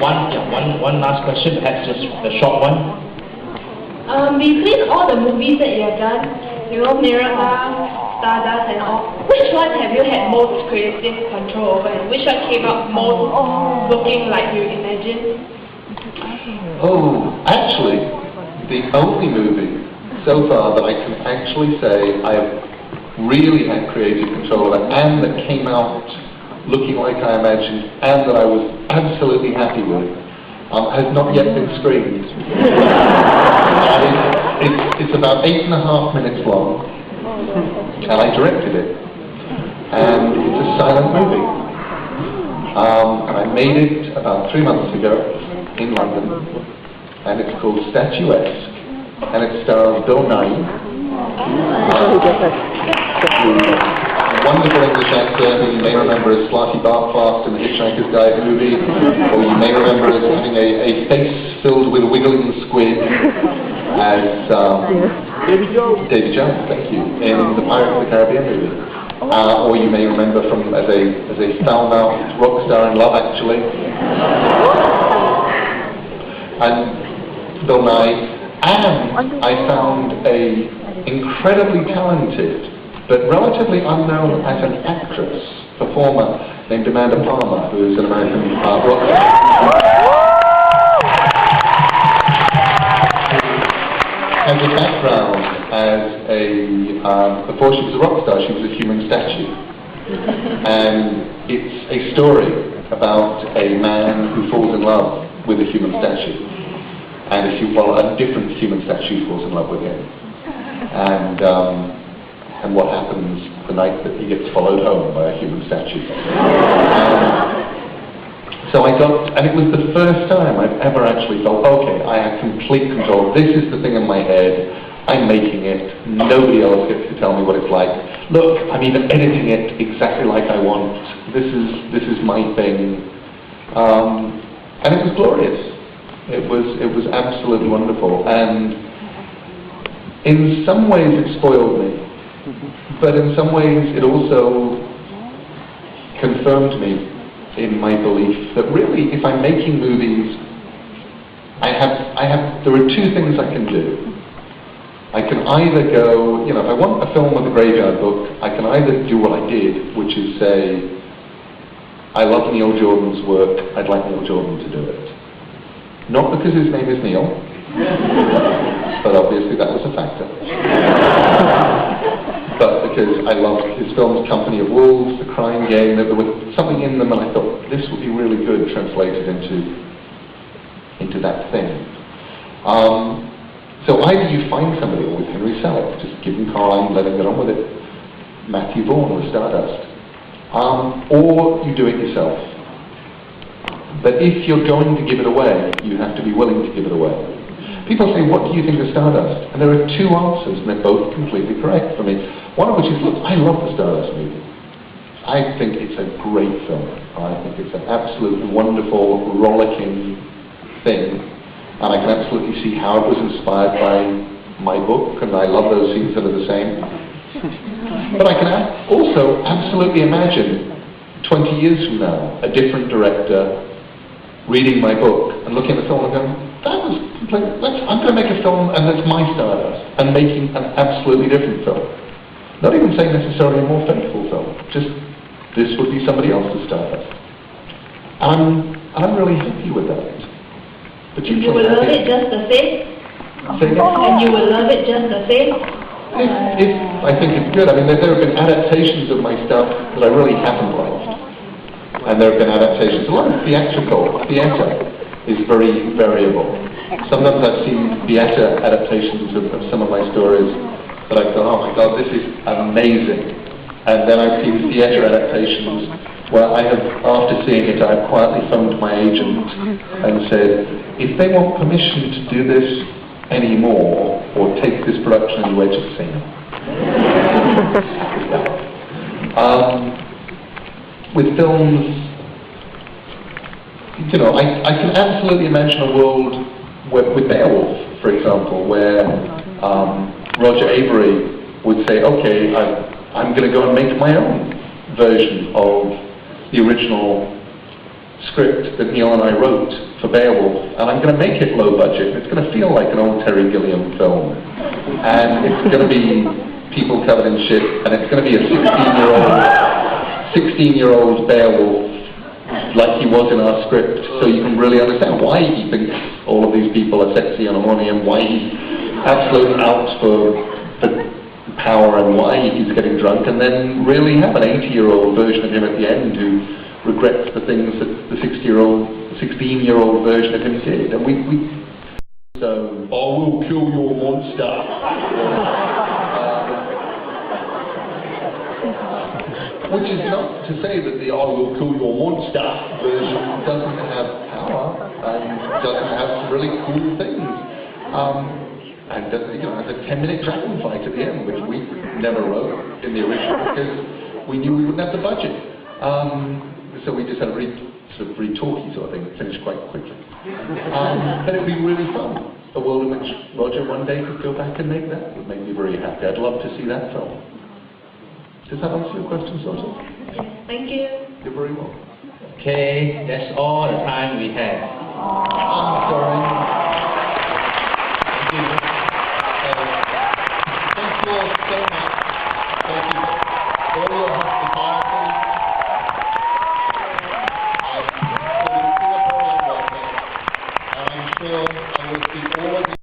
one last question, perhaps just a short one. Between all the movies that you have done, you know, Miracle, Stardust and all, which one have you had most creative control over, and which one came out most looking like you imagined? Oh, actually, the only movie so far that I can actually say I've really had creative control over, and that came out looking like I imagined, and that I was absolutely happy with, has not yet been screened. It's about 8.5 minutes long, and I directed it, and it's a silent movie. And I made it about 3 months ago in London, and it's called Statuesque, and it stars Bill Nye, wonderful English actor who you may remember as Slarty Bartfast in the Hitchhiker's Guide movie, or you may remember as having a face filled with wiggling squid as Davy Jones, thank you, in the Pirates of the Caribbean movie. Or you may remember from as a foul-mouthed rock star in Love Actually. And Bill Nye, and I found a incredibly talented but relatively unknown as an actress, performer named Amanda Palmer, who is an American rock star. Has a background as before she was a rock star, she was a human statue. And it's a story about a man who falls in love with a human statue. And a different human statue falls in love with him. And what happens the night that he gets followed home by a human statue. So and it was the first time I've ever actually felt, okay, I have complete control. This is the thing in my head. I'm making it. Nobody else gets to tell me what it's like. Look, I'm even editing it exactly like I want. This is my thing. And it was glorious. It was absolutely wonderful. And in some ways it spoiled me. But in some ways it also confirmed me in my belief that really, if I'm making movies, there are two things I can do. I can either go, if I want a film with a graveyard book, I can either do what I did, which is say, I love Neil Jordan's work, I'd like Neil Jordan to do it. Not because his name is Neil, but obviously that was a factor. But because I loved his films, Company of Wolves, The Crying Game, there was something in them, and I thought this would be really good translated into that thing. So either you find somebody, or with Henry Selick, just give him Caroline, let him get on with it. Matthew Vaughn with Stardust. Or you do it yourself. But if you're going to give it away, you have to be willing to give it away. People say, what do you think of Stardust? And there are two answers, and they're both completely correct for me. One of which is, look, I love the Stardust movie. I think it's a great film. I think it's an absolutely wonderful, rollicking thing. And I can absolutely see how it was inspired by my book, and I love those scenes that are the same. But I can also absolutely imagine 20 years from now, a different director reading my book and looking at the film and going, that was completely, I'm going to make a film and that's my Stardust, and making an absolutely different film. Not even saying necessarily a more faithful film, just this would be somebody else's Stardust. And I'm really happy with that. But you will love it just the same? And you will love it just the same? I think it's good. I mean, there have been adaptations of my stuff that I really haven't liked. And there have been adaptations. A lot of theater is very variable. Sometimes I've seen theater adaptations of some of my stories that I thought, oh my God, this is amazing. And then I've seen theater adaptations where I have, after seeing it, I've quietly phoned my agent and said, if they want permission to do this anymore, or take this production anywhere, just say no. With films, I can absolutely imagine a world with Beowulf, for example, where Roger Avery would say, okay, I'm going to go and make my own version of the original script that Neil and I wrote for Beowulf, and I'm going to make it low budget. It's going to feel like an old Terry Gilliam film, and it's going to be people covered in shit, and it's going to be a 16-year-old Beowulf like he was in our script, so you can really understand why he thinks all of these people are sexy and horny, and why he's absolutely out for power, and why he's getting drunk, and then really have an 80-year-old version of him at the end who regrets the things that the 16-year-old version of him did. And so, I will kill your monster. Which is not to say that the I will kill your monster version doesn't have power and doesn't have some really cool things. And you know, has a 10-minute dragon fight at the end, which we never wrote in the original because we knew we wouldn't have the budget. So we just had a really talky sort of thing that finished quite quickly. But it would be really fun. A world in which Roger one day could go back and make that would make me very happy. I'd love to see that film. Does that answer your question, sort of? Yes, thank you. You're very welcome. Okay, that's all the time we have. I'm sorry.